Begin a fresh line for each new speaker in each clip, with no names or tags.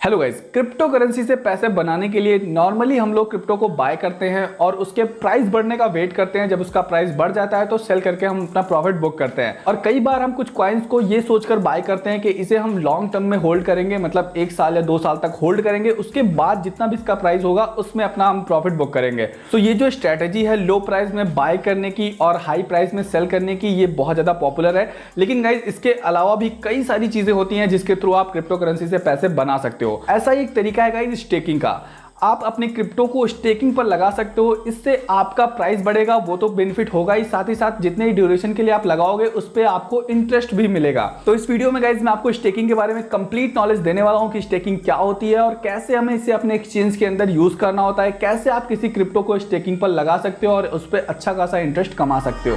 Hello guys, crypto currency से पैसे बनाने के लिए नॉर्मली हम लोग क्रिप्टो को बाय करते हैं और उसके प्राइस बढ़ने का वेट करते हैं। जब उसका प्राइस बढ़ जाता है तो सेल करके हम अपना प्रॉफिट बुक करते हैं। और कई बार हम कुछ कॉइन्स को ये सोचकर बाय करते हैं कि इसे हम लॉन्ग टर्म में होल्ड करेंगे, मतलब 1 साल या 2 साल तक होल्ड करेंगे, उसके बाद जितना भी इसका प्राइस होगा उसमें अपना हम प्रॉफिट बुक करेंगे। तो ये जो स्ट्रैटेजी है लो प्राइस में बाय करने की और हाई प्राइस में सेल करने की, ये बहुत ज्यादा पॉपुलर है। लेकिन गाइस इसके अलावा भी कई सारी चीजें होती हैं जिसके थ्रू आप क्रिप्टो करेंसी से पैसे बना सकते हो। ऐसा ही एक तरीका है गाइस स्टेकिंग का। आप अपने क्रिप्टो को स्टेकिंग पर लगा सकते हो, इससे आपका प्राइस बढ़ेगा, वो तो बेनिफिट होगा ही, साथ ही साथ जितने ड्यूरेशन के लिए आप लगाओगे उस पर आपको इंटरेस्ट भी मिलेगा। तो इस वीडियो में गाइस मैं आपको स्टेकिंग के बारे में कंप्लीट नॉलेज देने वाला हूं कि स्टेकिंग क्या होती है और कैसे हमें इसे अपने एक्सचेंज के अंदर यूज करना होता है, कैसे आप किसी क्रिप्टो को स्टेकिंग पर लगा सकते हो और उस पर अच्छा खासा इंटरेस्ट कमा सकते हो।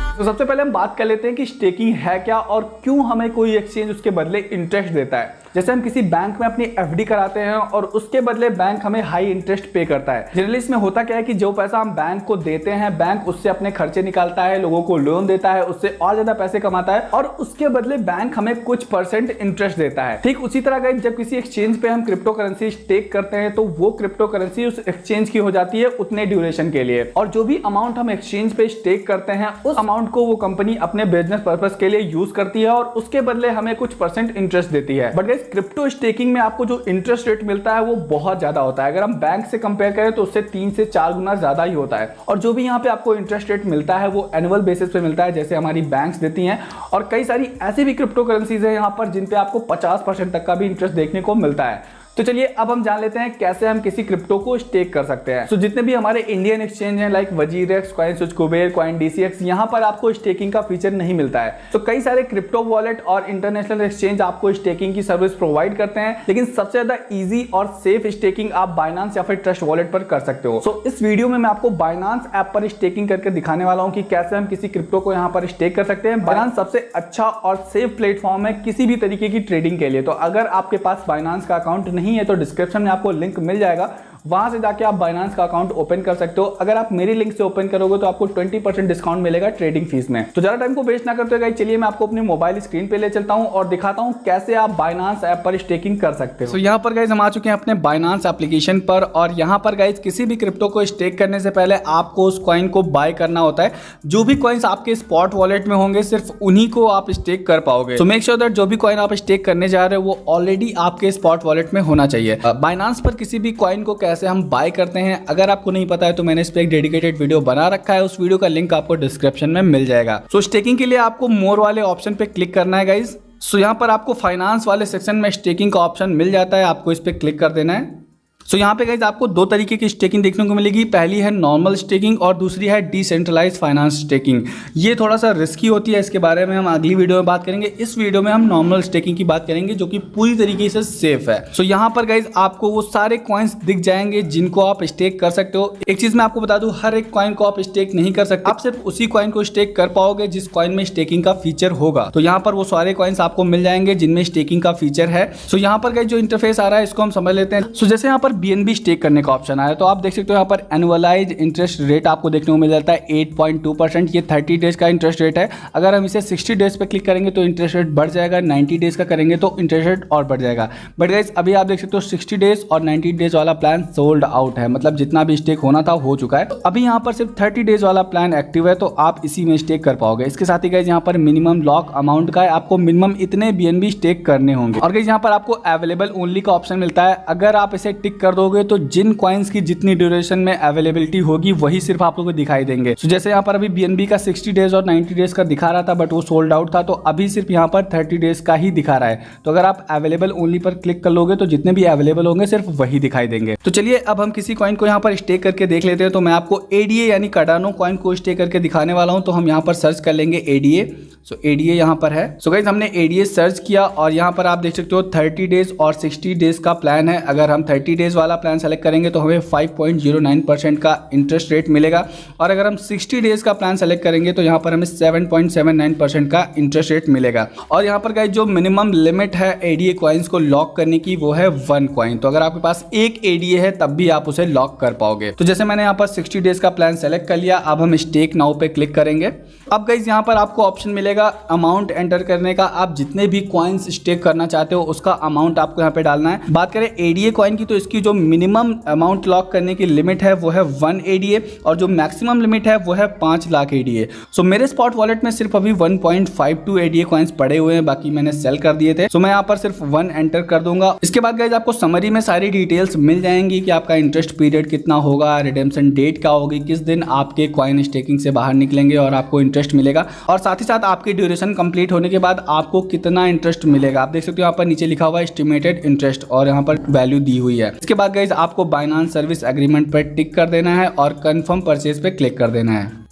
तो सबसे पहले हम बात कर लेते हैं कि स्टेकिंग है क्या और क्यों हमें कोई एक्सचेंज उसके बदले इंटरेस्ट देता है। जैसे हम किसी बैंक में अपनी एफडी कराते हैं और उसके बदले बैंक हमें हाई इंटरेस्ट पे करता है। जनरली इसमें होता क्या है कि जो पैसा हम बैंक को देते हैं, बैंक उससे अपने खर्चे निकालता है, लोगों को लोन देता है, उससे और ज्यादा पैसे कमाता है और उसके बदले बैंक हमें कुछ परसेंट इंटरेस्ट देता है। ठीक उसी तरह गाइस जब किसी एक्सचेंज पे हम क्रिप्टो करेंसी स्टेक करते हैं तो वो क्रिप्टो करेंसी उस एक्सचेंज की हो जाती है उतने ड्यूरेशन के लिए, और जो भी अमाउंट हम एक्सचेंज पे स्टेक करते हैं उस अमाउंट को वो कंपनी अपने बिजनेस पर्पस के लिए यूज करती है और उसके बदले हमें कुछ परसेंट इंटरेस्ट देती है। बट गाइस क्रिप्टो स्टेकिंग में आपको जो इंटरेस्ट रेट मिलता है वो बहुत ज्यादा होता है। अगर हम बैंक से कंपेयर करें तो उससे 3 से 4 गुना ज्यादा ही होता है। और जो भी यहाँ पे आपको इंटरेस्ट रेट मिलता है वो एनुअल बेसिस पे मिलता है, जैसे हमारी बैंक्स देती हैं। और कई सारी ऐसी भी क्रिप्टो करेंसीज है यहाँ पर जिन पे आपको 50% तक का भी इंटरेस्ट देखने को मिलता है। तो चलिए अब हम जान लेते हैं कैसे हम किसी क्रिप्टो को स्टेक कर सकते हैं। तो जितने भी हमारे इंडियन एक्सचेंज हैं like WazirX, CoinSwitch, Kuber, coin DCX, यहाँ पर आपको स्टेकिंग का फीचर नहीं मिलता है। तो कई सारे क्रिप्टो वॉलेट और इंटरनेशनल एक्सचेंज आपको स्टेकिंग की सर्विस प्रोवाइड करते हैं, लेकिन सबसे ज्यादा इजी और सेफ स्टेकिंग आप बाइनांस या फिर ट्रस्ट वॉलेट पर कर सकते हो। तो इस वीडियो में मैं आपको बाइनांस ऐप पर स्टेकिंग करके दिखाने वाला हूँ कि कैसे हम किसी क्रिप्टो को यहाँ पर स्टेक कर सकते हैं। बाइनांस सबसे अच्छा और सेफ प्लेटफॉर्म है किसी भी तरीके की ट्रेडिंग के लिए। तो अगर आपके पास बाइनांस का अकाउंट नहीं है तो डिस्क्रिप्शन में आपको लिंक मिल जाएगा, वहां से जाके आप बाइनांस का अकाउंट ओपन कर सकते हो। अगर आप मेरी लिंक से ओपन करोगे तो आपको 20% डिस्काउंट मिलेगा ट्रेडिंग फीस में। तो ज्यादा टाइम को वेस्ट ना करते हुए चलिए मैं आपको अपनी मोबाइल स्क्रीन पे ले चलता हूं और दिखाता हूं कैसे आप बाइनांस ऐप पर स्टेकिंग कर सकते हो। तो यहाँ पर गाइज हम आ चुके हैं अपने बाइनांस एप्लीकेशन पर, और यहाँ पर गाइज किसी भी क्रिप्टो को स्टेक करने से पहले आपको उस कॉइन को बाय करना होता है। जो भी कॉइन्स आपके स्पॉट वॉलेट में होंगे सिर्फ उन्हीं को आप स्टेक कर पाओगे। तो मेक श्योर दैट जो भी कॉइन आप स्टेक करने जा रहे हो वो ऑलरेडी आपके स्पॉट वॉलेट में होना चाहिए। बाइनांस पर किसी भी कॉइन को कैसे हम बाय करते हैं, अगर आपको नहीं पता है तो मैंने इस पे एक डेडिकेटेड वीडियो बना रखा है, उस वीडियो का लिंक आपको डिस्क्रिप्शन में मिल जाएगा। सो स्टेकिंग के लिए आपको मोर वाले ऑप्शन पे क्लिक करना है गाइज। सो यहाँ पर आपको फाइनेंस वाले सेक्शन में स्टेकिंग का ऑप्शन मिल जाता है, आपको इस पे क्लिक कर देना है। सो यहाँ पे गाइज आपको 2 तरीके की स्टेकिंग देखने को मिलेगी। पहली है नॉर्मल स्टेकिंग और दूसरी है डिसेंट्रलाइज्ड फाइनेंस स्टेकिंग। ये थोड़ा सा रिस्की होती है, इसके बारे में हम अगली वीडियो में बात करेंगे। इस वीडियो में हम नॉर्मल स्टेकिंग की बात करेंगे जो कि पूरी तरीके से सेफ है। सो यहाँ पर गाइज आपको वो सारे कॉइन्स दिख जाएंगे जिनको आप स्टेक कर सकते हो। एक चीज मैं आपको बता दूं, हर एक कॉइन को आप स्टेक नहीं कर सकते, आप सिर्फ उसी कॉइन को स्टेक कर पाओगे जिस कॉइन में स्टेकिंग का फीचर होगा। तो यहाँ पर वो सारे कॉइन्स आपको मिल जाएंगे जिनमें स्टेकिंग का फीचर है। सो यहाँ पर गाइज जो इंटरफेस आ रहा है इसको हम समझ लेते हैं। सो जैसे यहाँ पर BNB स्टेक करने का ऑप्शन आया तो आप देख सकते हो यहाँ पर एनुअलाइज इंटरेस्ट रेट आपको देखने को मिल जाता है 8.2%। ये 30 डेज का इंटरेस्ट रेट है। अगर हम इसे 60 डेज पे क्लिक करेंगे तो इंटरेस्ट रेट बढ़ जाएगा, 90 डेज का करेंगे तो इंटरेस्ट रेट और बढ़ जाएगा। बट गाइस अभी आप देख सकते हो 60 डेज और 90 डेज वाला प्लान सोल्ड आउट है, मतलब जितना भी स्टेक होना था हो चुका है। तो अभी यहाँ पर सिर्फ 30 डेज वाला प्लान एक्टिव है, तो आप इसी में स्टेक कर पाओगे। इसके साथ ही गाइस यहाँ पर मिनिमम लॉक अमाउंट का है, आपको मिनिमम इतने BNB स्टेक करने होंगे। और गाइस यहाँ पर आपको अवेलेबल ओनली का ऑप्शन मिलता है। अगर आप इसे टिक कर दोगे तो जिन कॉइन्स की जितनी ड्यूरेशन में अवेलेबिलिटी होगी वही सिर्फ आप लोगों को दिखाई देंगे। तो जैसे यहाँ पर अभी BNB का 60 डेज और 90 डेज का दिखा रहा था बट वो सोल्ड आउट था, तो अभी सिर्फ यहाँ पर 30 डेज का ही दिखा रहा है। तो अगर आप अवेलेबल ओनली पर क्लिक कर लोगे तो जितने भी अवेलेबल होंगे सिर्फ वही दिखाई देंगे। तो चलिए अब हम किसी कॉइन को यहाँ पर स्टेक करके देख लेते हैं। तो मैं आपको ADA यानी कार्डानो कॉइन को स्टेक करके दिखाने वाला हूँ। तो हम यहाँ पर सर्च कर लेंगे ADA। सो ADA यहाँ पर है। सो गाइस हमने ADA सर्च किया और यहाँ पर आप देख सकते हो 30 डेज और 60 डेज का प्लान है। अगर हम 30 डेज डेज वाला प्लान सेलेक्ट करेंगे तो हमें 5.09% का इंटरेस्ट रेट मिलेगा, और अगर हम 60 डेज का प्लान सेलेक्ट करेंगे तो यहाँ पर हमें 7.79% का इंटरेस्ट रेट मिलेगा। और यहाँ पर गाइस जो मिनिमम लिमिट है ADA कॉइन्स को लॉक करने की वो है 1 कॉइन। तो अगर आपके पास एक ADA है तब भी आप उसे लॉक कर पाओगे। तो जैसे मैंने यहाँ पर 60 डेज का प्लान सेलेक्ट कर लिया, अब हम स्टेक नाउ पे क्लिक करेंगे। अब गाइस यहाँ पर आपको ऑप्शन मिलेगा अमाउंट एंटर करने का। आप जितने भी कॉइन्स स्टेक करना चाहते हो उसका अमाउंट आपको यहाँ पे डालना है। बात करें ADA कॉइन की तो इसकी जो मिनिमम अमाउंट लॉक करने की लिमिट है वो है 1 ADA और जो मैक्सिमम लिमिट है वो है 5 लाख ADA। सो मेरे स्पॉट वॉलेट में सिर्फ अभी 1.52 ADA कॉइन्स पड़े हुए हैं, बाकी मैंने सेल कर दिए थे। सो मैं यहाँ पर सिर्फ 1 एंटर कर दूंगा। इसके बाद गाइस आपको समरी में सारी डिटेल्स मिल जाएंगी कि आपका इंटरेस्ट पीरियड कितना होगा, रिडेम्पशन डेट क्या होगी, किस दिन आपके कॉइन स्टेकिंग से बाहर निकलेंगे और आपको इंटरेस्ट मिलेगा, और साथ ही साथ आपकी ड्यूरेशन कंप्लीट होने के बाद आपको कितना इंटरेस्ट मिलेगा। आप देख सकते हो यहाँ पर नीचे लिखा हुआ है एस्टिमेटेड इंटरेस्ट और यहाँ पर वैल्यू दी हुई है। इसके बाद गाइस आपको बाइनेंस सर्विस एग्रीमेंट पर टिक कर देना है और कंफर्म परचेज पे क्लिक कर देना है।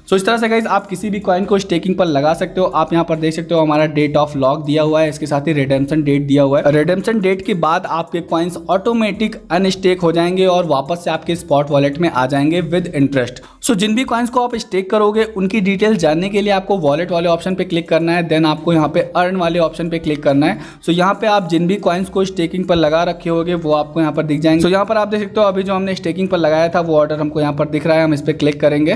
सो इस तरह से गाइज आप किसी भी कॉइन को स्टेकिंग पर लगा सकते हो। आप यहाँ पर देख सकते हो हमारा डेट ऑफ लॉक दिया हुआ है, इसके साथ ही रिडेम्पशन डेट दिया हुआ है। रिडेम्पशन डेट के बाद आपके कॉइन्स ऑटोमेटिक अनस्टेक हो जाएंगे और वापस से आपके स्पॉट वॉलेट में आ जाएंगे विद इंटरेस्ट। सो जिन भी कॉइन्स को आप स्टेक करोगे उनकी डिटेल जानने के लिए आपको वॉलेट वाले ऑप्शन पे क्लिक करना है, देन आपको यहाँ पे अर्न वाले ऑप्शन पे क्लिक करना है। सो यहाँ पे आप जिन भी कॉइन्स को स्टेकिंग पर लगा रखे होगे वो आपको यहाँ पर दिख जाएंगे। सो यहाँ पर आप देख सकते हो अभी जो हमने स्टेकिंग पर लगाया था वो ऑर्डर हमको यहाँ पर दिख रहा है, हम इस पर क्लिक करेंगे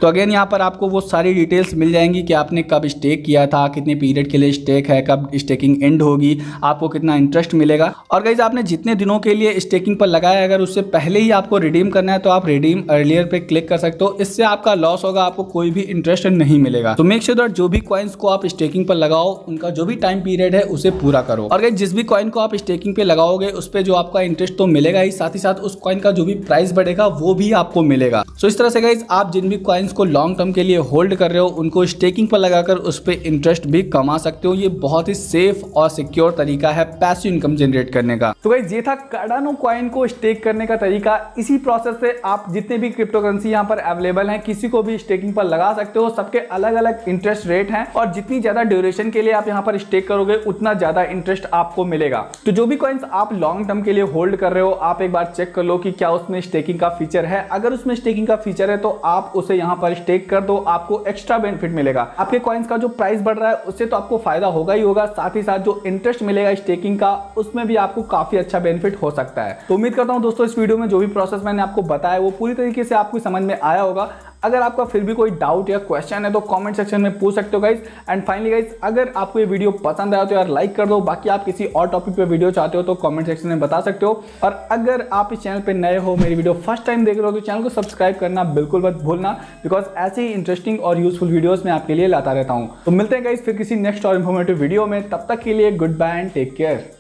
तो अगेन यहाँ पर आपको वो सारी डिटेल्स मिल जाएंगी कि आपने कब स्टेक किया था, कितने पीरियड के लिए स्टेक है, कब स्टेकिंग एंड होगी, आपको कितना इंटरेस्ट मिलेगा। और गाइज आपने जितने दिनों के लिए स्टेकिंग पर लगाया अगर उससे पहले ही आपको रिडीम करना है तो आप रिडीम अर्लियर पे क्लिक कर सकते हो। इससे आपका लॉस होगा, आपको कोई भी इंटरेस्ट नहीं मिलेगा। तो मेक श्योर दैट जो भी कॉइन्स को आप स्टेकिंग पर लगाओ उनका जो भी टाइम पीरियड है उसे पूरा करो। और गाइज जिस भी कॉइन को आप स्टेकिंग पे लगाओगे उस पर जो आपका इंटरेस्ट तो मिलेगा ही, साथ ही साथ उस कॉइन का जो भी प्राइस बढ़ेगा वो भी आपको मिलेगा। सो इस तरह से गाइज आप जिन भी कॉइन्स को लॉन्ग टर्म के लिए होल्ड कर रहे हो उनको स्टेकिंग पर लगाकर उस पर इंटरेस्ट भी कमा सकते हो। ये बहुत ही सेफ और सिक्योर तरीका है पैसिव इनकम जनरेट करने का। तो गाइस ये था कार्डानो कॉइन को स्टेक करने का तरीका। इसी प्रोसेस से आप जितने भी क्रिप्टो करेंसी यहाँ पर अवेलेबल हैं किसी को भी स्टेकिंग पर लगा सकते हो। सबके अलग अलग इंटरेस्ट रेट हैं और जितनी ज्यादा ड्यूरेशन के लिए आप यहाँ पर स्टेक करोगे उतना ज्यादा इंटरेस्ट आपको मिलेगा। तो जो भी कॉइन्स आप लॉन्ग टर्म के लिए होल्ड कर रहे हो आप एक बार चेक कर लो कि क्या उसमें स्टेकिंग का फीचर है। अगर उसमें स्टेकिंग का फीचर है तो आप उसे यहाँ पर स्टेक कर दो, आपको एक्स्ट्रा बेनिफिट मिलेगा। आपके कॉइन्स का जो प्राइस बढ़ रहा है उससे तो आपको फायदा होगा ही होगा, साथ ही साथ जो इंटरेस्ट मिलेगा स्टेकिंग का उसमें भी आपको काफी अच्छा बेनिफिट हो सकता है। तो उम्मीद करता हूं दोस्तों इस वीडियो में जो भी प्रोसेस मैंने आपको बताया वो पूरी तरीके से आपको समझ में आया होगा। अगर आपका फिर भी कोई डाउट या क्वेश्चन है तो कमेंट सेक्शन में पूछ सकते हो गाइज। एंड फाइनली गाइज अगर आपको ये वीडियो पसंद आया तो यार लाइक कर दो, बाकी आप किसी और टॉपिक पे वीडियो चाहते हो तो कमेंट सेक्शन में बता सकते हो। और अगर आप इस चैनल पे नए हो, मेरी वीडियो फर्स्ट टाइम देख रहे हो तो चैनल को सब्सक्राइब करना बिल्कुल मत भूलना, बिकॉज ऐसे ही इंटरेस्टिंग और यूजफुल वीडियोज मैं आपके लिए लाता रहता हूँ। तो मिलते हैं गाइज फिर किसी नेक्स्ट और इन्फॉर्मेटिव वीडियो में, तब तक के लिए good bye and take care.